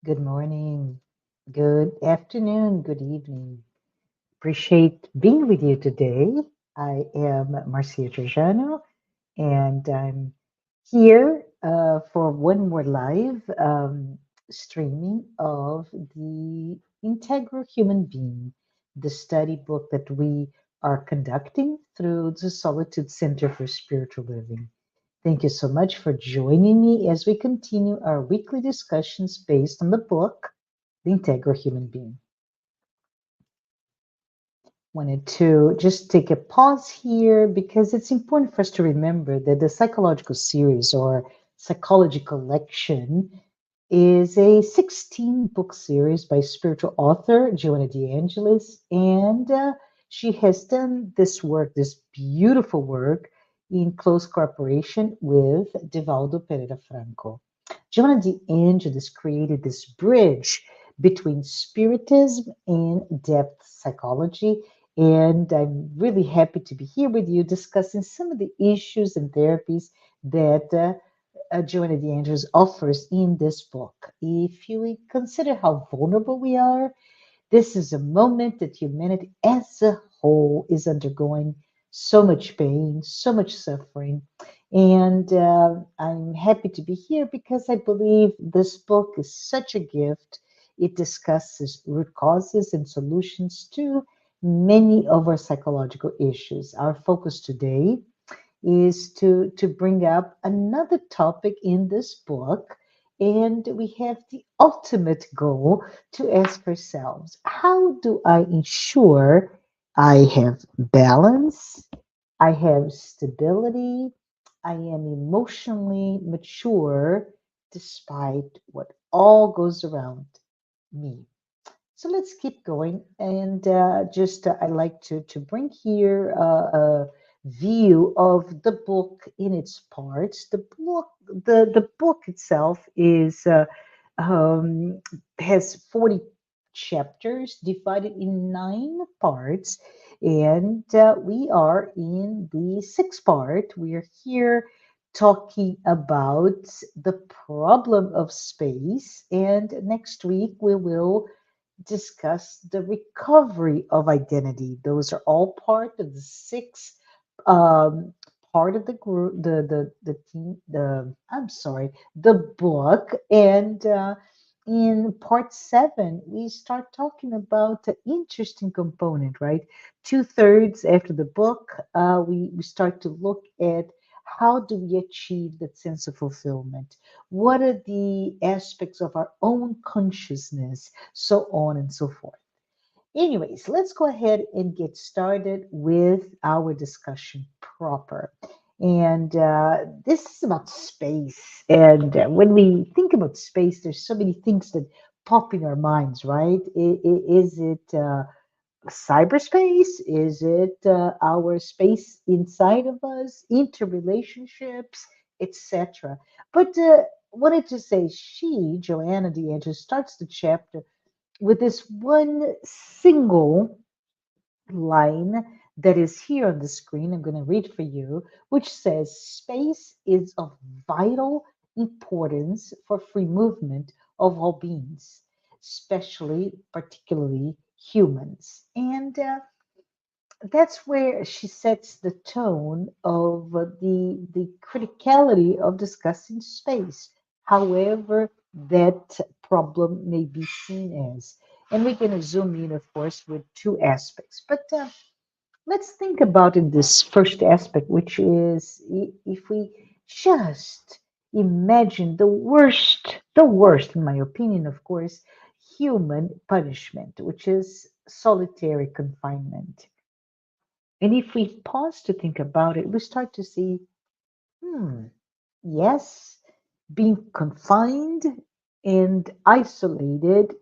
Good morning, good afternoon, good evening. Appreciate being with you today. I am Marcia Trajano, and I'm here for one more live streaming of the Integral Human Being, the study book that we are conducting through the Solitude Center for Spiritual Living. Thank you so much for joining me as we continue our weekly discussions based on the book, The Integral Human Being. Wanted to just take a pause here because it's important for us to remember that the psychological series or psychology collection is a 16 book series by spiritual author Joanna de Angelis, and she has done this work, this beautiful work, in close cooperation with Divaldo Pereira Franco. Joanna de Angelis created this bridge between spiritism and depth psychology, and I'm really happy to be here with you discussing some of the issues and therapies that Joanna de Angelis offers in this book. If you consider how vulnerable we are, this is a moment that humanity as a whole is undergoing so much pain, so much suffering. And I'm happy to be here because I believe this book is such a gift. It discusses root causes and solutions to many of our psychological issues. Our focus today is to bring up another topic in this book. And we have the ultimate goal to ask ourselves, how do I ensure I have balance, I have stability, I am emotionally mature despite what all goes around me? So let's keep going, and just I like to bring here a view of the book in its parts. The book itself is um, has 40 chapters divided in 9 parts, and we are in the sixth part. We are here talking about the problem of space, and next week we will discuss the recovery of identity. Those are all part of the six um, part of the group, the team, the I'm sorry, the book, and in part seven we start talking about the interesting component, right? Two-thirds after the book, we start to look at how do we achieve that sense of fulfillment? What are the aspects of our own consciousness, so on and so forth. Anyways, let's go ahead and get started with our discussion proper. And this is about space. And when we think about space, there's so many things that pop in our minds, right? Is it cyberspace? Is it our space inside of us, interrelationships, etc.? But wanted to say, Joanna de Angelis, starts the chapter with this one single line that is here on the screen. I'm going to read for you, which says, space is of vital importance for free movement of all beings, especially, particularly humans. And that's where she sets the tone of the criticality of discussing space, however that problem may be seen as. And we're going to zoom in, of course, with two aspects. But let's think about in this first aspect, which is if we just imagine the worst, in my opinion, of course, human punishment, which is solitary confinement. And if we pause to think about it, we start to see, hmm, yes, being confined and isolated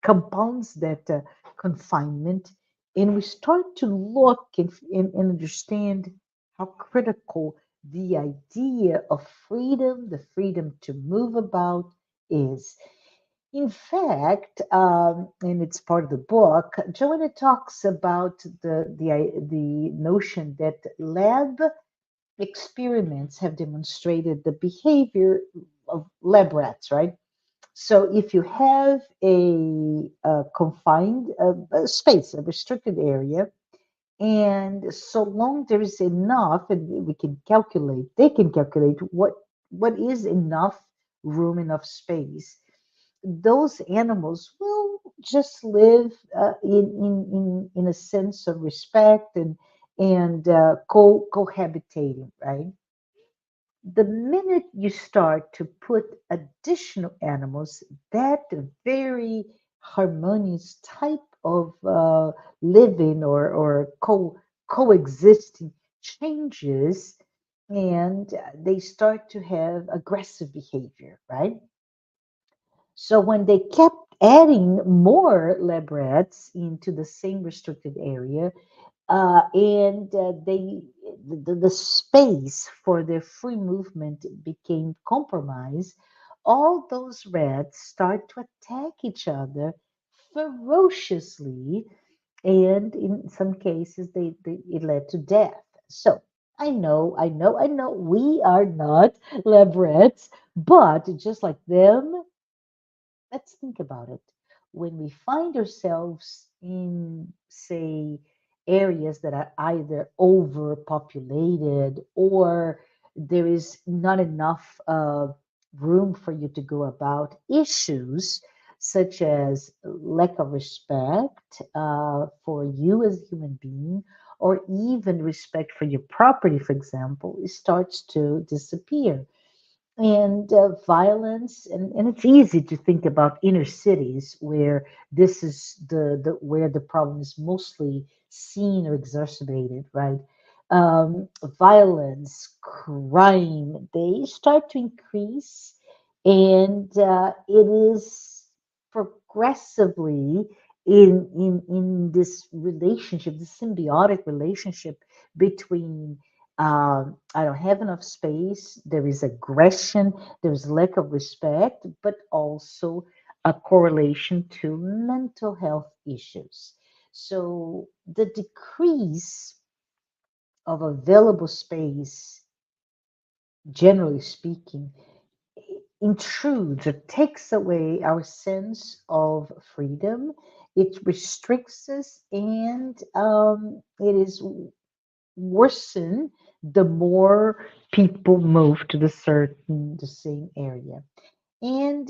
compounds that confinement, and we start to look and understand how critical the idea of freedom, the freedom to move about, is. In fact, and it's part of the book, Joanna talks about the notion that lab experiments have demonstrated the behavior of lab rats, right? So if you have a confined space, a restricted area, and so long there is enough, and we can calculate, they can calculate what is enough room, enough space, those animals will just live in a sense of respect and cohabitating, right? The minute you start to put additional animals, that very harmonious type of living or coexisting changes, and they start to have aggressive behavior, right? So when they kept adding more lab rats into the same restricted area, and the space for their free movement became compromised, all those rats start to attack each other ferociously, and in some cases, it led to death. So I know, we are not lab rats, but just like them, let's think about it. When we find ourselves in, say, areas that are either overpopulated or there is not enough room for you to go about, issues such as lack of respect for you as a human being, or even respect for your property, for example, it starts to disappear, and violence, and it's easy to think about inner cities where this is the where the problem is mostly seen or exacerbated, right? Violence, crime, they start to increase, and it is progressively in this relationship, this symbiotic relationship between I don't have enough space. There is aggression. There is lack of respect, but also a correlation to mental health issues. So the decrease of available space, generally speaking, intrudes or takes away our sense of freedom. It restricts us, and it is worsen the more people move to the same area. And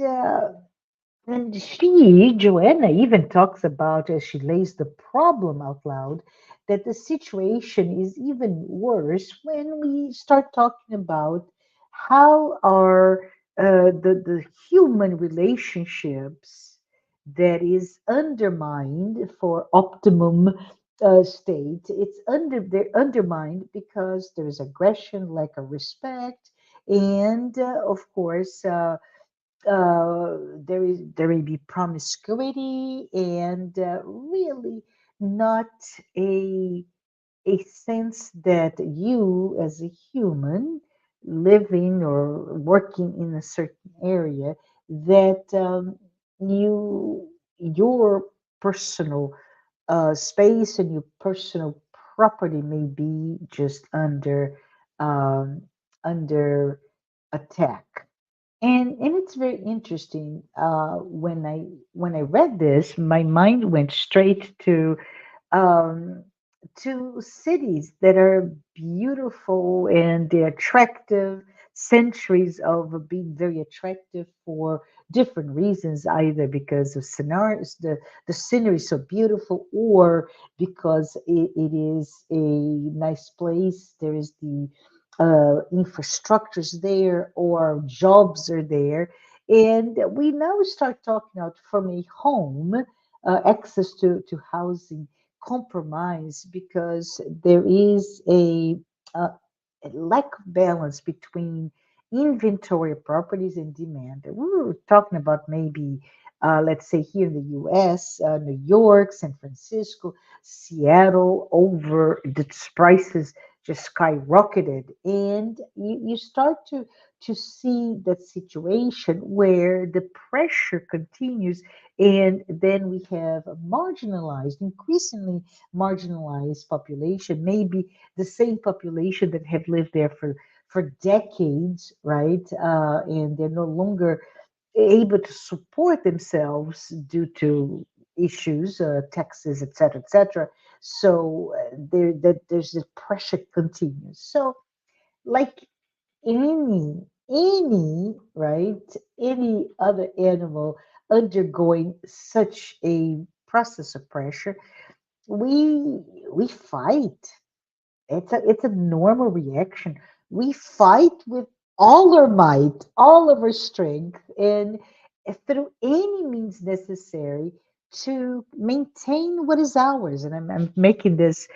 Joanna, even talks about, as she lays the problem out loud, that the situation is even worse when we start talking about how are the human relationships that is undermined for optimum state. They're undermined because there is aggression, lack of respect, and of course. There may be promiscuity, and really not a a sense that you as a human living or working in a certain area, that your personal space and your personal property may be just um, under attack. And it's very interesting. When I read this, my mind went straight um, to cities that are beautiful and they're attractive, centuries of being very attractive for different reasons, either because of scenarios, the scenery is so beautiful, or because it is a nice place. There is the infrastructures there, or jobs are there. And we now start talking out from a home, access to housing compromise, because there is a lack of balance between inventory of properties and demand. We were talking about maybe, let's say here in the US, New York, San Francisco, Seattle, over the prices just skyrocketed. And you start to see that situation where the pressure continues, and then we have a marginalized, increasingly marginalized population, maybe the same population that have lived there for decades, right? And they're no longer able to support themselves due to issues, taxes, etc., etc. So there's the pressure continues. So like any right, any other animal undergoing such a process of pressure, we fight. It's a normal reaction. We fight with all our might, all of our strength, and through any means necessary to maintain what is ours. And I'm making this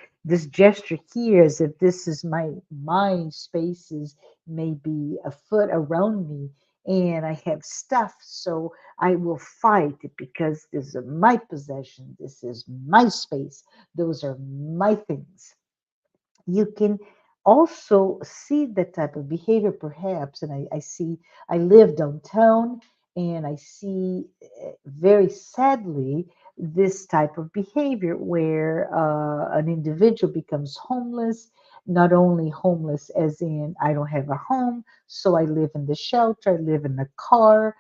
gesture here as if this is my spaces, maybe a foot around me, and I have stuff, so I will fight because this is my possession. This is my space. Those are my things. You can also see that type of behavior perhaps, and I see, I live downtown, and I see very sadly this type of behavior where an individual becomes homeless. Not only homeless as in I don't have a home, so I live in the shelter, I live in a car,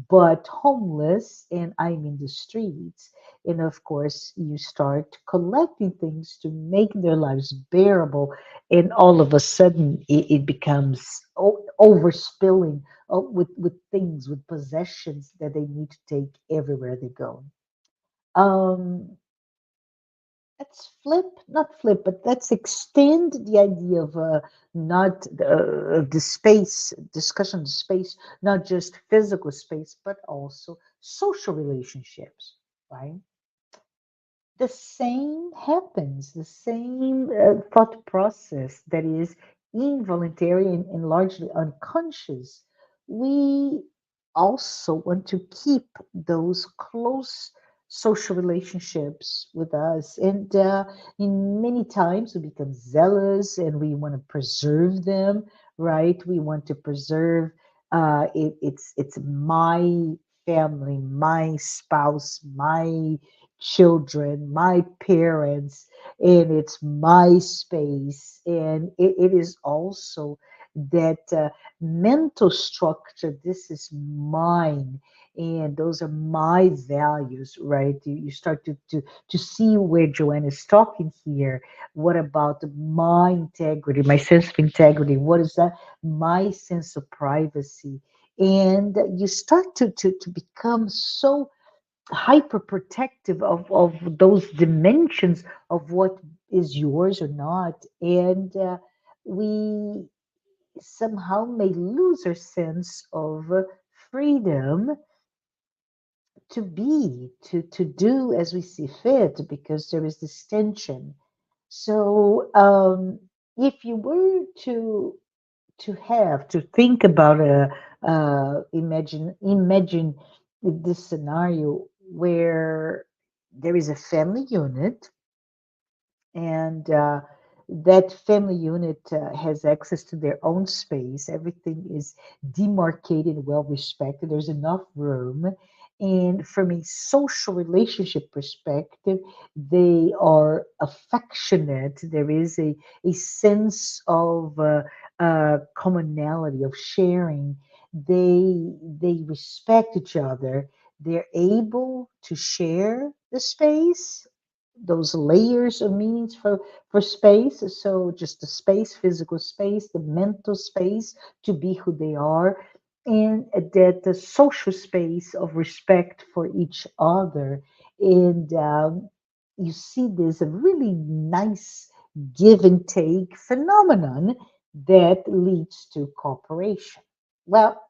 but homeless and I'm in the streets. And of course, you start collecting things to make their lives bearable. And all of a sudden, it becomes overspilling with things, with possessions that they need to take everywhere they go. Um, let's not flip, but let's extend the idea of not of the space discussion, the space, not just physical space, but also social relationships, right? The same happens, the same thought process that is involuntary and largely unconscious. We also want to keep those close social relationships with us. And in many times we become zealous and we want to preserve them, right? We want to preserve it's my family, my spouse, my children, my parents, and it's my space. And it is also that mental structure. This is mine. And those are my values, right? You start to see where Joanne is talking here. What about my integrity, my sense of integrity? What is that? My sense of privacy. And you start to become so hyper protective of those dimensions of what is yours or not. And we somehow may lose our sense of freedom to be, to do as we see fit, because there is this tension. So if you were to have to think about a imagine this scenario where there is a family unit, and that family unit has access to their own space. Everything is demarcated, well respected. There's enough room. And from a social relationship perspective, they are affectionate. There is a sense of commonality, of sharing. They respect each other. They're able to share the space, those layers of meanings for space. So just the space, physical space, the mental space to be who they are, and that the social space of respect for each other. And you see there's a really nice give and take phenomenon that leads to cooperation. Well,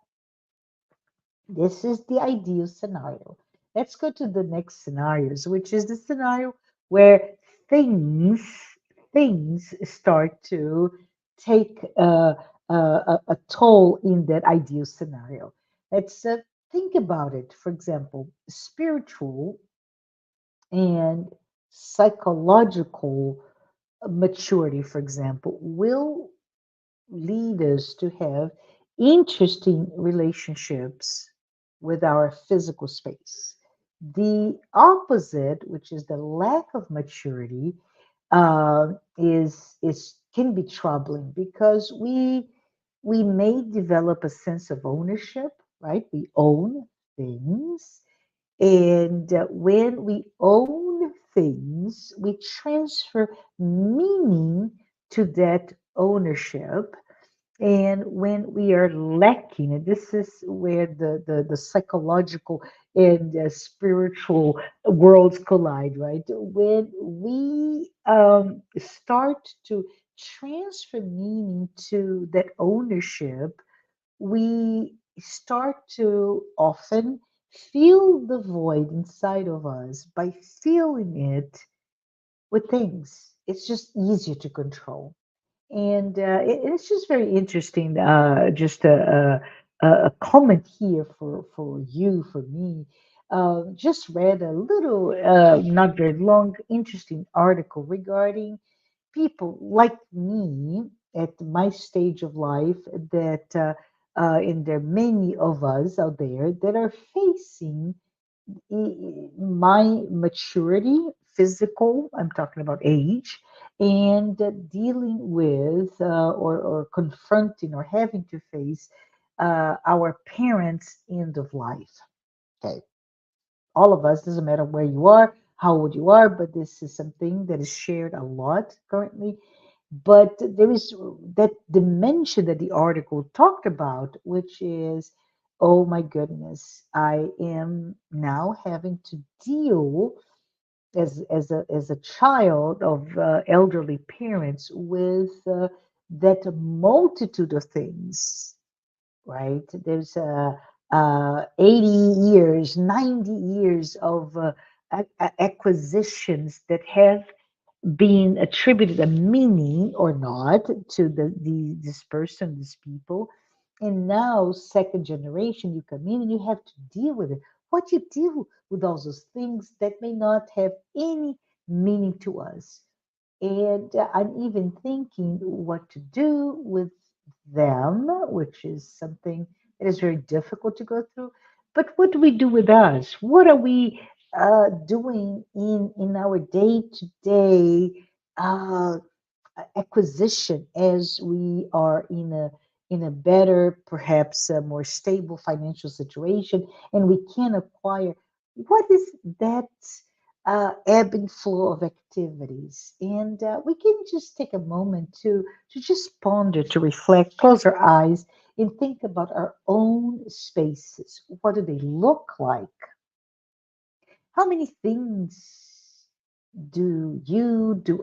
this is the ideal scenario. Let's go to the next scenarios, which is the scenario where things things start to take a toll in that ideal scenario. Let's think about it. For example, spiritual and psychological maturity, for example, will lead us to have interesting relationships with our physical space. The opposite, which is the lack of maturity, is can be troubling because we may develop a sense of ownership, right? We own things. And when we own things, we transfer meaning to that ownership. And when we are lacking, and this is where the psychological and spiritual worlds collide, right? When we start to transfer meaning to that ownership, we start to often fill the void inside of us by filling it with things. It's just easier to control. And it's just very interesting. Just a comment here for you, for me. Just read a little, not very long, interesting article regarding people like me at my stage of life that, and there are many of us out there that are facing my maturity, physical, I'm talking about age, and dealing with or confronting or having to face our parents' end of life. Okay, all of us, doesn't matter where you are, how old you are, but this is something that is shared a lot currently. But there is that dimension that the article talked about, which is, oh my goodness, I am now having to deal as a child of elderly parents with that multitude of things, right? There's 80 years, 90 years of acquisitions that have been attributed a meaning or not to this person, these people. And now, second generation, you come in and you have to deal with it. What you deal with all those things that may not have any meaning to us. And I'm even thinking what to do with them, which is something that is very difficult to go through. But what do we do with us? What are we doing in our day to day acquisition as we are in a better, perhaps a more stable financial situation, and we can acquire? What is that ebb and flow of activities? And we can just take a moment to just ponder, to reflect, close our eyes, and think about our own spaces. What do they look like? How many things do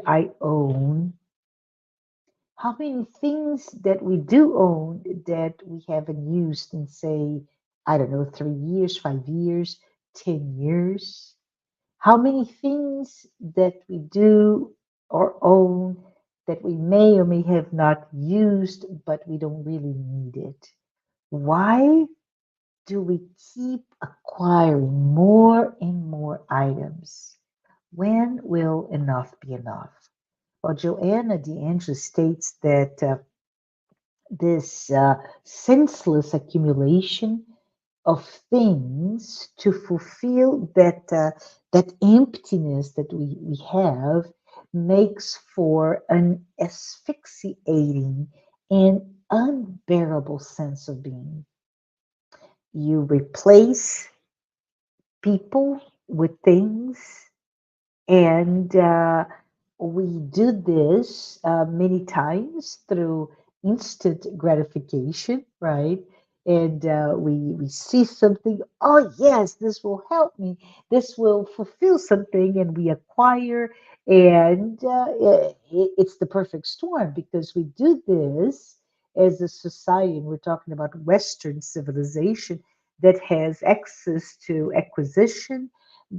I own? How many things that we do own that we haven't used in, say, I don't know, 3 years, 5 years, 10 years? How many things that we do or own that we may or may have not used, but we don't really need it? Why do we keep acquiring more and more items? When will enough be enough? Well, Joanna de Angelis states that this senseless accumulation of things to fulfill that emptiness that we have makes for an asphyxiating and unbearable sense of being. You replace people with things, and we do this many times through instant gratification, right? And we see something, oh, yes, this will help me. This will fulfill something, and we acquire. And it's the perfect storm because we do this as a society, and we're talking about Western civilization that has access to acquisition,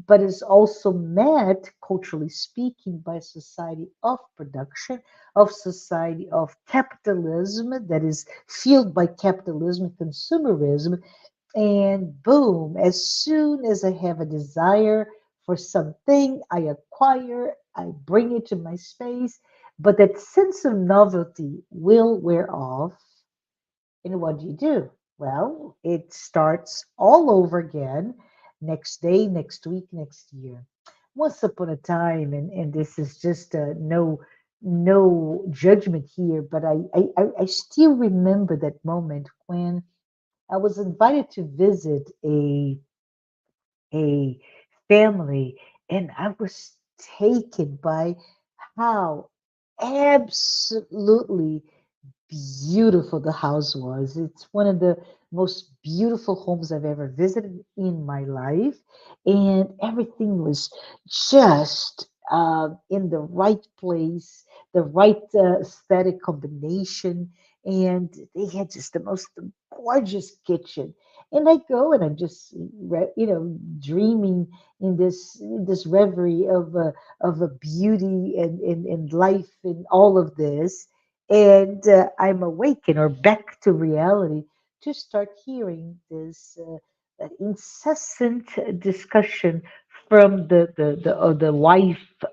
but is also met, culturally speaking, by a society of production, of society of capitalism that is fueled by capitalism and consumerism. And boom, as soon as I have a desire for something, I acquire, I bring it to my space, but that sense of novelty will wear off. And what do you do? Well, it starts all over again next day, next week, next year. Once upon a time, and this is just no judgment here, but I still remember that moment when I was invited to visit a family, and I was taken by how absolutely beautiful the house was. It's one of the most beautiful homes I've ever visited in my life, and everything was just in the right place, the right aesthetic combination, and they had just the most gorgeous kitchen. And I go and I'm just, dreaming in this reverie of a beauty and life and all of this, and I'm awakened or back to reality to start hearing this incessant discussion from the wife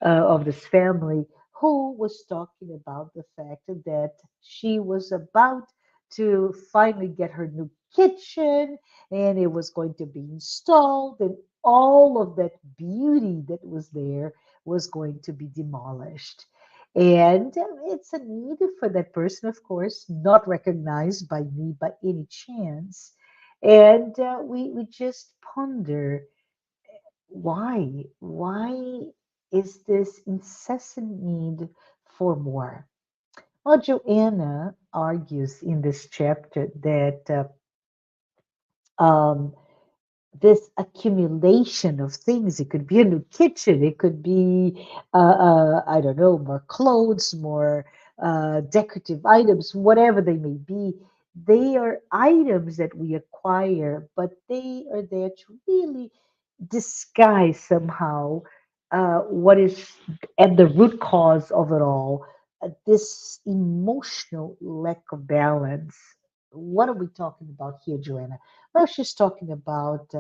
of this family, who was talking about the fact that she was about to finally get her new kitchen, and it was going to be installed, and all of that beauty that was there was going to be demolished. And it's a need for that person, of course, not recognized by me by any chance. And we just ponder why? Why is this incessant need for more? Well, Joanna argues in this chapter that um, this accumulation of things. It could be a new kitchen. It could be, I don't know, more clothes, more decorative items, whatever they may be. They are items that we acquire, but they are there to really disguise somehow what is at the root cause of it all, this emotional lack of balance. What are we talking about here, Joanna? Well, she's talking about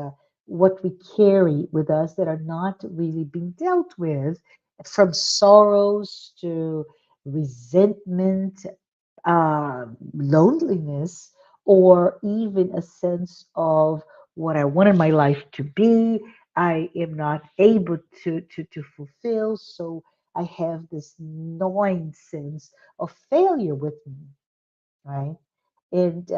what we carry with us that are not really being dealt with, from sorrows to resentment, loneliness, or even a sense of what I wanted my life to be. I am not able to fulfill. So I have this gnawing sense of failure with me, right? And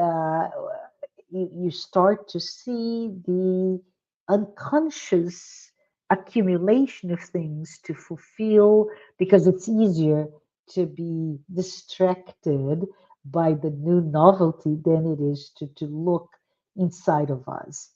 you start to see the unconscious accumulation of things to fulfill, because it's easier to be distracted by the new novelty than it is to look inside of us.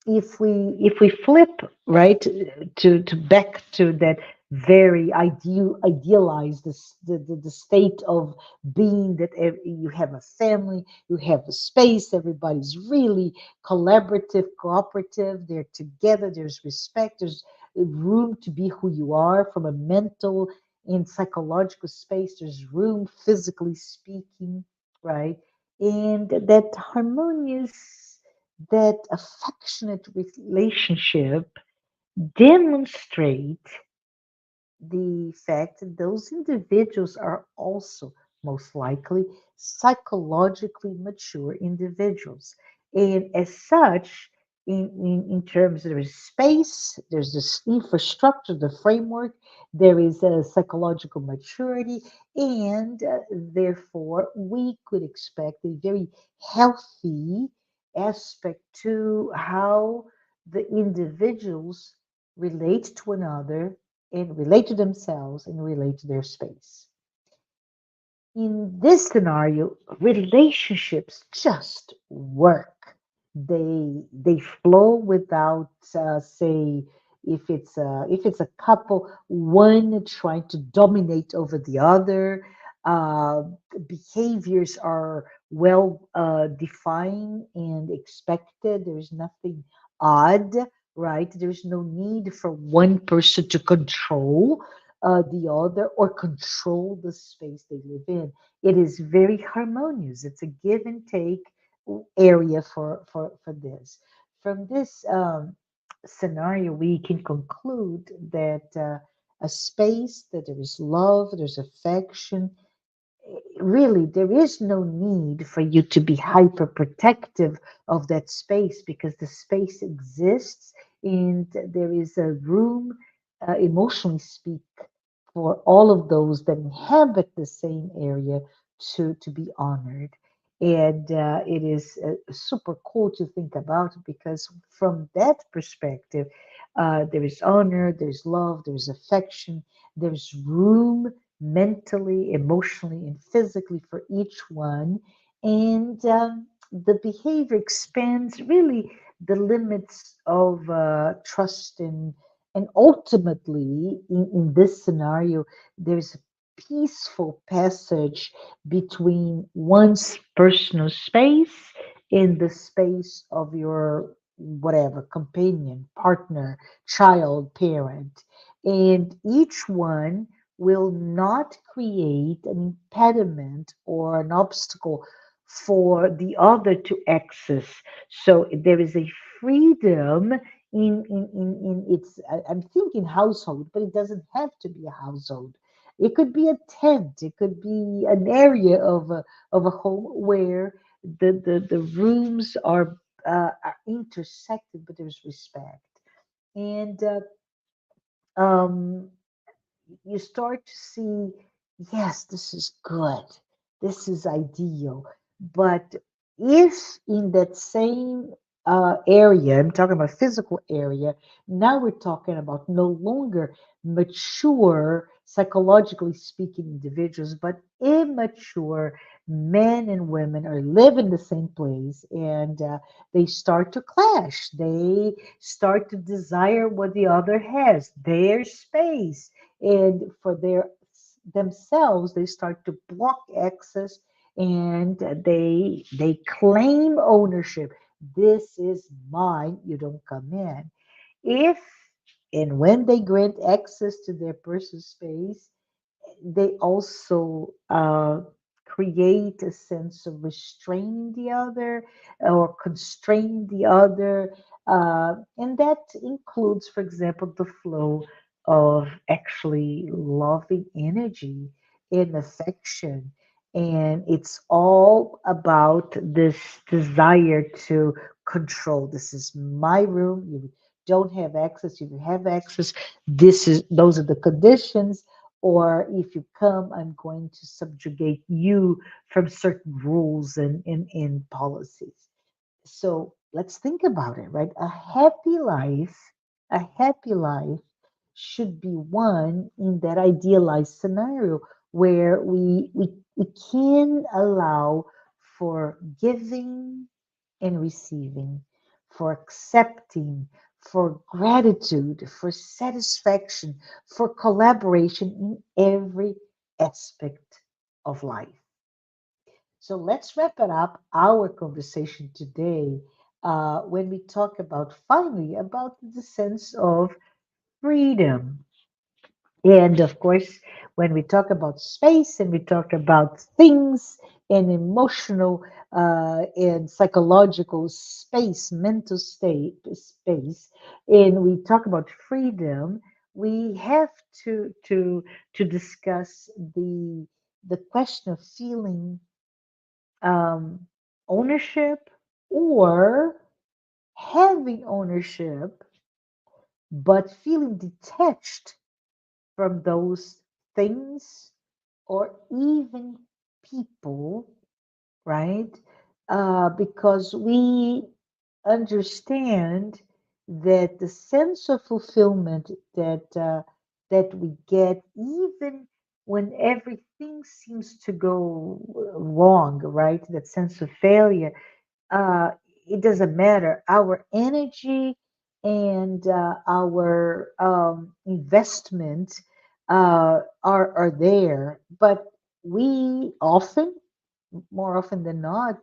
If we flip right to back to that very idealized the state of being that you have a family, you have a space, everybody's really collaborative, cooperative, they're together, there's respect, there's room to be who you are from a mental and psychological space, there's room physically speaking, right? And that harmonious, that affectionate relationship demonstrate the fact that those individuals are also most likely psychologically mature individuals. And as such, in terms of there's space, there's this infrastructure, the framework, there is a psychological maturity, and therefore we could expect a very healthy aspect to how the individuals relate to another and relate to themselves and relate to their space. In this scenario, relationships just work. They flow without say, if it's a couple, one trying to dominate over the other. Uh, Behaviors are well defined and expected. There's nothing odd, right? There's no need for one person to control the other or control the space they live in. It is very harmonious. It's a give and take area for this. From this scenario, we can conclude that a space that there is love, there's affection, really there is no need for you to be hyper protective of that space, because the space exists and there is a room, emotionally speak, for all of those that inhabit the same area to be honored. And it is super cool to think about because from that perspective, there is honor, there's love, there's affection, there's room mentally, emotionally, and physically for each one. And the behavior expands really the limits of trust and ultimately in this scenario there's a peaceful passage between one's personal space and the space of your whatever companion, partner, child, parent. And each one will not create an impediment or an obstacle for the other to access. So there is a freedom in its, I'm thinking household, but it doesn't have to be a household. It could be a tent. It could be an area of a home where the rooms are intersected, but there's respect. And um, you start to see, yes, this is good, this is ideal. But if in that same area, I'm talking about physical area, now we're talking about no longer mature, psychologically speaking, individuals, but immature men and women are living the same place and they start to clash. They start to desire what the other has, their space, and for their themselves they start to block access and they claim ownership. This is mine, you don't come in. If and when they grant access to their personal space, they also create a sense of restraining the other or constraining the other. And that includes, for example, the flow of actually loving energy and affection. And it's all about this desire to control. This is my room. You don't have access. You have access. Those are the conditions, or if you come, I'm going to subjugate you from certain rules and policies. So let's think about it, right? A happy life should be one in that idealized scenario where we can allow for giving and receiving, for accepting, for gratitude, for satisfaction, for collaboration in every aspect of life. So let's wrap it up our conversation today when we talk about finally about the sense of freedom. And of course, when we talk about space and we talk about things and emotional and psychological space, mental state, space, and we talk about freedom, we have to discuss the question of feeling um, ownership or having ownership, but feeling detached from those things or even people, right? Because we understand that the sense of fulfillment that we get, even when everything seems to go wrong, right? That sense of failure, uh, it doesn't matter. Our energy and our investment are there, but we often, more often than not,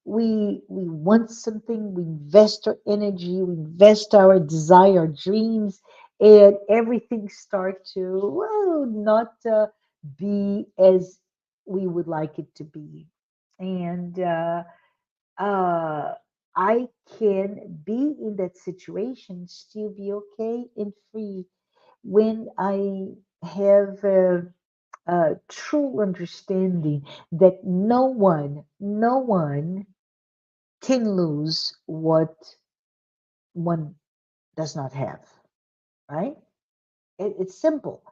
we want something. We invest our energy, we invest our desire, our dreams, and everything start to well not be as we would like it to be, and uh, I can be in that situation, still be okay and free when I have a true understanding that no one can lose what one does not have, right? It's simple.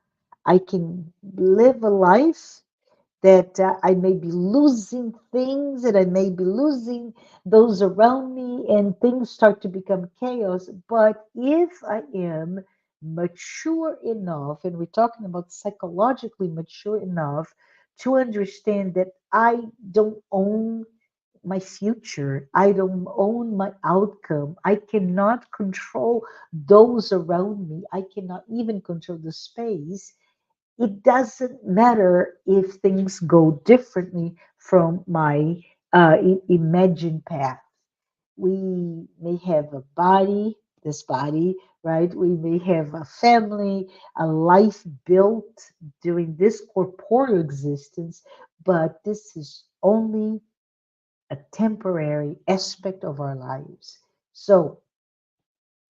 I can live a life that I may be losing things and I may be losing those around me, and things start to become chaos. But if I am mature enough, and we're talking about psychologically mature enough to understand that I don't own my future, I don't own my outcome, I cannot control those around me, I cannot even control the space. It doesn't matter if things go differently from my imagined path. We may have a body, this body, right? We may have a family, a life built during this corporeal existence, but this is only a temporary aspect of our lives. So,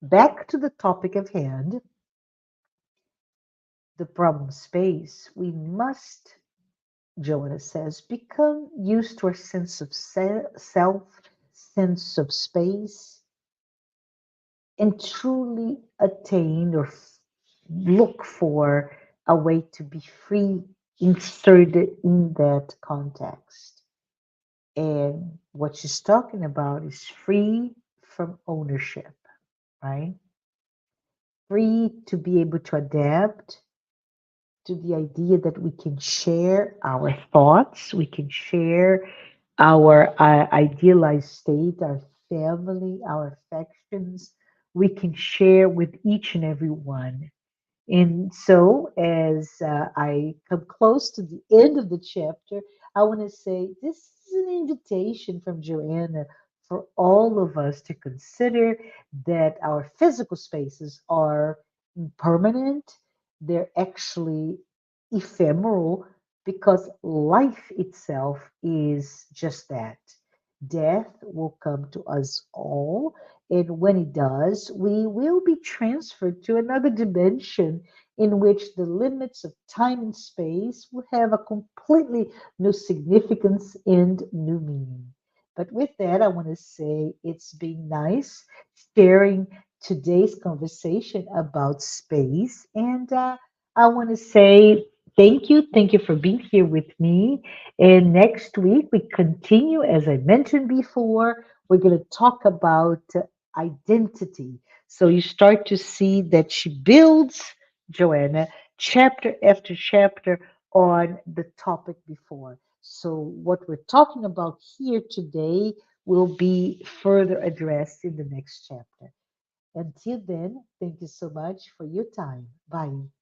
back to the topic of hand, the problem space. We must, Joanna says, become used to our sense of self, sense of space, and truly attain or look for a way to be free, inserted in that context. And what she's talking about is free from ownership, right? Free to be able to adapt to the idea that we can share our thoughts, we can share our idealized state, our family, our affections, we can share with each and every one. And so, as I come close to the end of the chapter, I want to say this is an invitation from Joanna for all of us to consider that our physical spaces are permanent, they're actually ephemeral because life itself is just that. Death will come to us all, and when it does, we will be transferred to another dimension in which the limits of time and space will have a completely new significance and new meaning. But with that, I want to say it's been nice sharing today's conversation about space. And I want to say thank you. Thank you for being here with me. And next week, we continue, as I mentioned before, we're going to talk about identity. So you start to see that she builds, Joanna, chapter after chapter on the topic before. So what we're talking about here today will be further addressed in the next chapter. Until then, thank you so much for your time. Bye.